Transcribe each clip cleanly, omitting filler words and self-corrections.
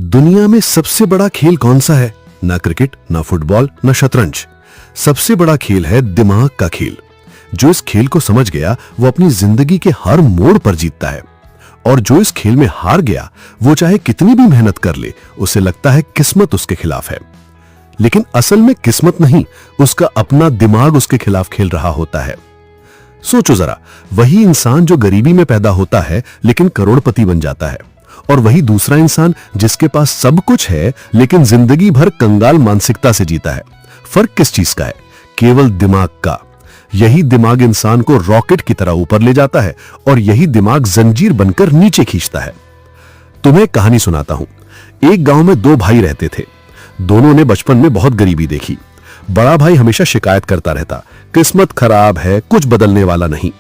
दुनिया में सबसे बड़ा खेल कौन सा है? ना क्रिकेट, ना फुटबॉल, ना शतरंज। सबसे बड़ा खेल है दिमाग का खेल। जो इस खेल को समझ गया वो अपनी जिंदगी के हर मोड़ पर जीतता है, और जो इस खेल में हार गया वो चाहे कितनी भी मेहनत कर ले, उसे लगता है किस्मत उसके खिलाफ है। लेकिन असल में किस्मत नहीं, उसका अपना दिमाग उसके खिलाफ खेल रहा होता है। सोचो जरा, वही इंसान जो गरीबी में पैदा होता है लेकिन करोड़पति बन जाता है, और वही दूसरा इंसान जिसके पास सब कुछ है लेकिन जिंदगी भर कंगाल मानसिकता से जीता है। फर्क किस चीज का है? केवल दिमाग का। यही दिमाग इंसान को रॉकेट की तरह ऊपर ले जाता है, और यही दिमाग जंजीर बनकर नीचे खींचता है। तुम्हें एक कहानी सुनाता हूं। एक गांव में दो भाई रहते थे। दोनों ने बचपन में बहुत गरीबी देखी। बड़ा भाई हमेशा शिकायत करता रहता, किस्मत खराब है, कुछ बदलने वाला नहीं।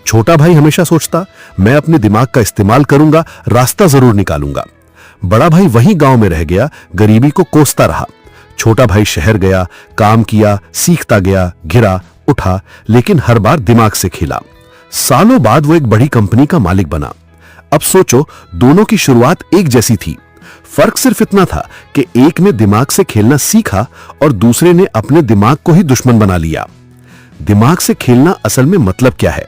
छोटा भाई हमेशा सोचता, मैं अपने दिमाग का इस्तेमाल करूंगा, रास्ता जरूर निकालूंगा। बड़ा भाई वही गांव में रह गया, गरीबी को कोसता रहा। छोटा भाई शहर गया, काम किया, सीखता गया, गिरा, उठा, लेकिन हर बार दिमाग से खेला। सालों बाद वो एक बड़ी कंपनी का मालिक बना। अब सोचो, दोनों की शुरुआत एक जैसी थी। फर्क सिर्फ इतना था कि एक ने दिमाग से खेलना सीखा और दूसरे ने अपने दिमाग को ही दुश्मन बना लिया। दिमाग से खेलना असल में मतलब क्या है?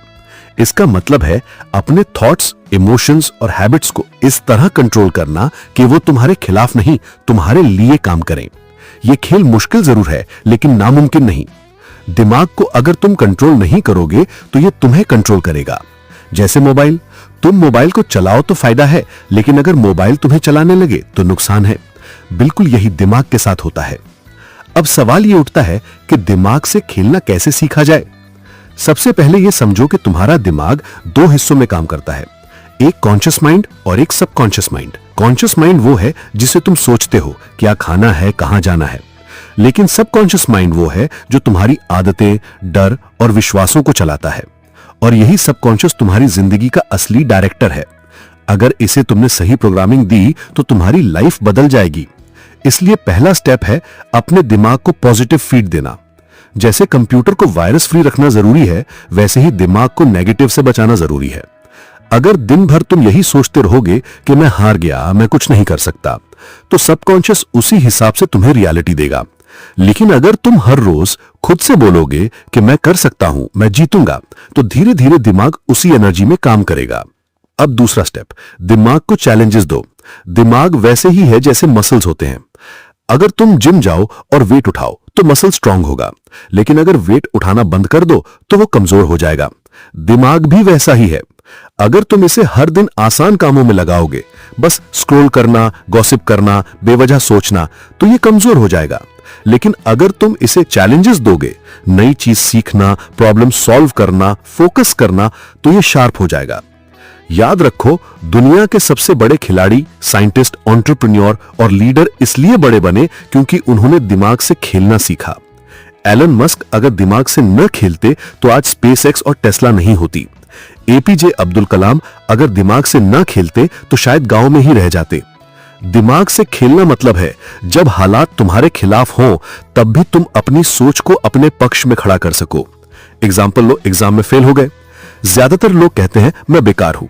इसका मतलब है अपने थॉट्स, इमोशंस और हैबिट्स को इस तरह कंट्रोल करना कि वो तुम्हारे खिलाफ नहीं, तुम्हारे लिए काम करें। यह खेल मुश्किल जरूर है लेकिन नामुमकिन नहीं। दिमाग को अगर तुम कंट्रोल नहीं करोगे तो यह तुम्हें कंट्रोल करेगा। जैसे मोबाइल, तुम मोबाइल को चलाओ तो फायदा है, लेकिन अगर मोबाइल तुम्हें चलाने लगे तो नुकसान है। बिल्कुल यही दिमाग के साथ होता है। अब सवाल यह उठता है कि दिमाग से खेलना कैसे सीखा जाए। सबसे पहले यह समझो कि तुम्हारा दिमाग दो हिस्सों में काम करता है, एक कॉन्शियस माइंड और एक सबकॉन्शियस माइंड। कॉन्शियस माइंड वो है जिसे तुम सोचते हो, क्या खाना है, कहां जाना है। लेकिन सबकॉन्शियस माइंड वो है जो तुम्हारी आदतें, डर और विश्वासों को चलाता है, और यही सबकॉन्शियस तुम्हारी जिंदगी का असली डायरेक्टर है। अगर इसे तुमने सही प्रोग्रामिंग दी तो तुम्हारी लाइफ बदल जाएगी। इसलिए पहला स्टेप है अपने दिमाग को पॉजिटिव फीड देना। जैसे कंप्यूटर को वायरस फ्री रखना जरूरी है, वैसे ही दिमाग को नेगेटिव से बचाना जरूरी है। अगर दिन भर तुम यही सोचते रहोगे कि मैं हार गया, मैं कुछ नहीं कर सकता, तो सबकॉन्शियस उसी हिसाब से तुम्हें रियलिटी देगा। लेकिन अगर तुम हर रोज खुद से बोलोगे कि मैं कर सकता हूं, मैं जीतूंगा, तो धीरे धीरे दिमाग उसी एनर्जी में काम करेगा। अब दूसरा स्टेप, दिमाग को चैलेंजेस दो। दिमाग वैसे ही है जैसे मसल्स होते हैं। अगर तुम जिम जाओ और वेट उठाओ तो मसल स्ट्रांग होगा, लेकिन अगर वेट उठाना बंद कर दो तो वो कमजोर हो जाएगा। दिमाग भी वैसा ही है। अगर तुम इसे हर दिन आसान कामों में लगाओगे, बस स्क्रॉल करना, गॉसिप करना, बेवजह सोचना, तो ये कमजोर हो जाएगा। लेकिन अगर तुम इसे चैलेंजेस दोगे, नई चीज सीखना, प्रॉब्लम सॉल्व करना, फोकस करना, तो ये शार्प हो जाएगा। याद रखो, दुनिया के सबसे बड़े खिलाड़ी, साइंटिस्ट, एंटरप्रेन्योर और लीडर इसलिए बड़े बने क्योंकि उन्होंने दिमाग से खेलना सीखा। एलन मस्क अगर दिमाग से न खेलते तो आज स्पेसएक्स और टेस्ला नहीं होती। एपीजे अब्दुल कलाम अगर दिमाग से न खेलते तो शायद गांव में ही रह जाते। दिमाग से खेलना मतलब है जब हालात तुम्हारे खिलाफ हों तब भी तुम अपनी सोच को अपने पक्ष में खड़ा कर सको। एग्जाम्पल लो, एग्जाम में फेल हो गए। ज्यादातर लोग कहते हैं मैं बेकार हूं,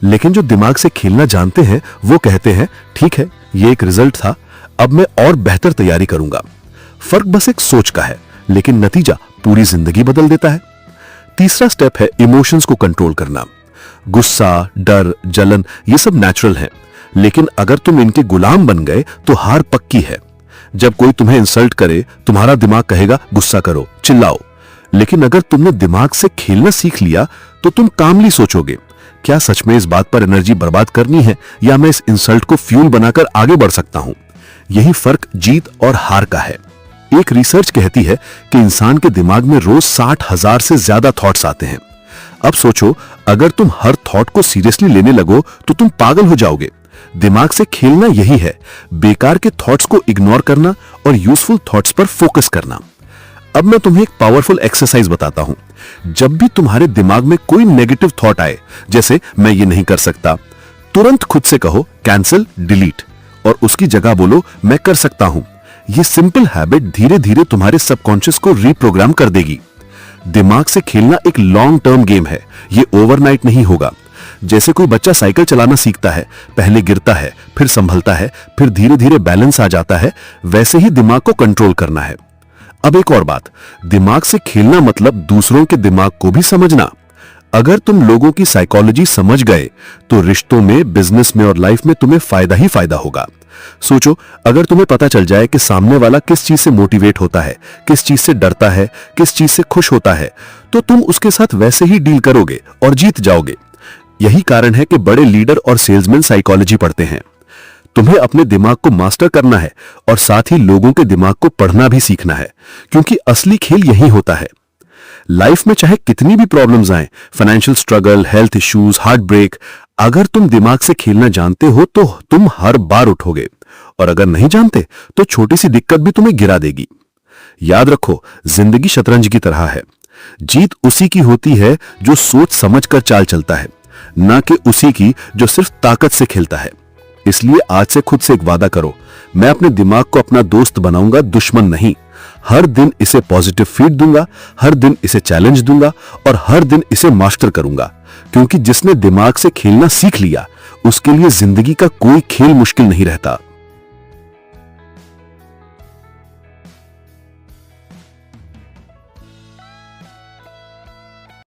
लेकिन जो दिमाग से खेलना जानते हैं वो कहते हैं ठीक है, ये एक रिजल्ट था, अब मैं और बेहतर तैयारी करूंगा। फर्क बस एक सोच का है, लेकिन नतीजा पूरी जिंदगी बदल देता है। तीसरा स्टेप है इमोशंस को कंट्रोल करना। गुस्सा, डर, जलन ये सब नेचुरल है, लेकिन अगर तुम इनके गुलाम बन गए तो हार पक्की है। जब कोई तुम्हें इंसल्ट करे, तुम्हारा दिमाग कहेगा गुस्सा करो, चिल्लाओ। लेकिन अगर तुमने दिमाग से खेलना सीख लिया तो तुम कामली सोचोगे, क्या सच में इस बात पर एनर्जी बर्बाद करनी है, या मैं इस इंसल्ट को फ्यूल बनाकर आगे बढ़ सकता हूं। यही फर्क जीत और हार का है। एक रिसर्च कहती है कि इंसान के दिमाग में रोज 60,000 से ज्यादा थॉट्स आते हैं। अब सोचो, अगर तुम हर थॉट को सीरियसली लेने लगो तो तुम पागल हो जाओगे। दिमाग से खेलना यही है, बेकार के थॉट्स को इग्नोर करना और यूजफुल थॉट्स पर फोकस करना। अब मैं तुम्हें एक पावरफुल एक्सरसाइज बताता हूं। जब भी तुम्हारे दिमाग में कोई नेगेटिव थॉट आए, जैसे मैं ये नहीं कर सकता, तुरंत खुद से कहो कैंसिल, डिलीट, और उसकी जगह बोलो मैं कर सकता हूं। ये सिंपल हैबिट धीरे धीरे तुम्हारे सबकॉन्शियस को रीप्रोग्राम कर देगी। दिमाग से खेलना एक लॉन्ग टर्म गेम है, ये ओवरनाइट नहीं होगा। जैसे कोई बच्चा साइकिल चलाना सीखता है, पहले गिरता है, फिर संभलता है, फिर धीरे धीरे बैलेंस आ जाता है, वैसे ही दिमाग को कंट्रोल करना है। अब एक और बात, दिमाग से खेलना मतलब दूसरों के दिमाग को भी समझना। अगर तुम लोगों की साइकोलॉजी समझ गए तो रिश्तों में, बिजनेस में और लाइफ में तुम्हें फायदा ही फायदा होगा। सोचो, अगर तुम्हें पता चल जाए कि सामने वाला किस चीज से मोटिवेट होता है, किस चीज से डरता है, किस चीज से खुश होता है, तो तुम उसके साथ वैसे ही डील करोगे और जीत जाओगे। यही कारण है कि बड़े लीडर और सेल्समैन साइकोलॉजी पढ़ते हैं। तुम्हें अपने दिमाग को मास्टर करना है और साथ ही लोगों के दिमाग को पढ़ना भी सीखना है, क्योंकि असली खेल यही होता है। लाइफ में चाहे कितनी भी प्रॉब्लम्स आए, financial struggle, health issues, heartbreak, अगर तुम दिमाग से खेलना जानते हो तो तुम हर बार उठोगे, और अगर नहीं जानते तो छोटी सी दिक्कत भी तुम्हें गिरा देगी। याद रखो, जिंदगी शतरंज की तरह है। जीत उसी की होती है जो सोच समझ कर चाल चलता है, ना कि उसी की जो सिर्फ ताकत से खेलता है। इसलिए आज से खुद से एक वादा करो, मैं अपने दिमाग को अपना दोस्त बनाऊंगा, दुश्मन नहीं। हर दिन इसे पॉजिटिव फीड दूंगा, हर दिन इसे चैलेंज दूंगा और हर दिन इसे मास्टर करूंगा, क्योंकि जिसने दिमाग से खेलना सीख लिया उसके लिए जिंदगी का कोई खेल मुश्किल नहीं रहता।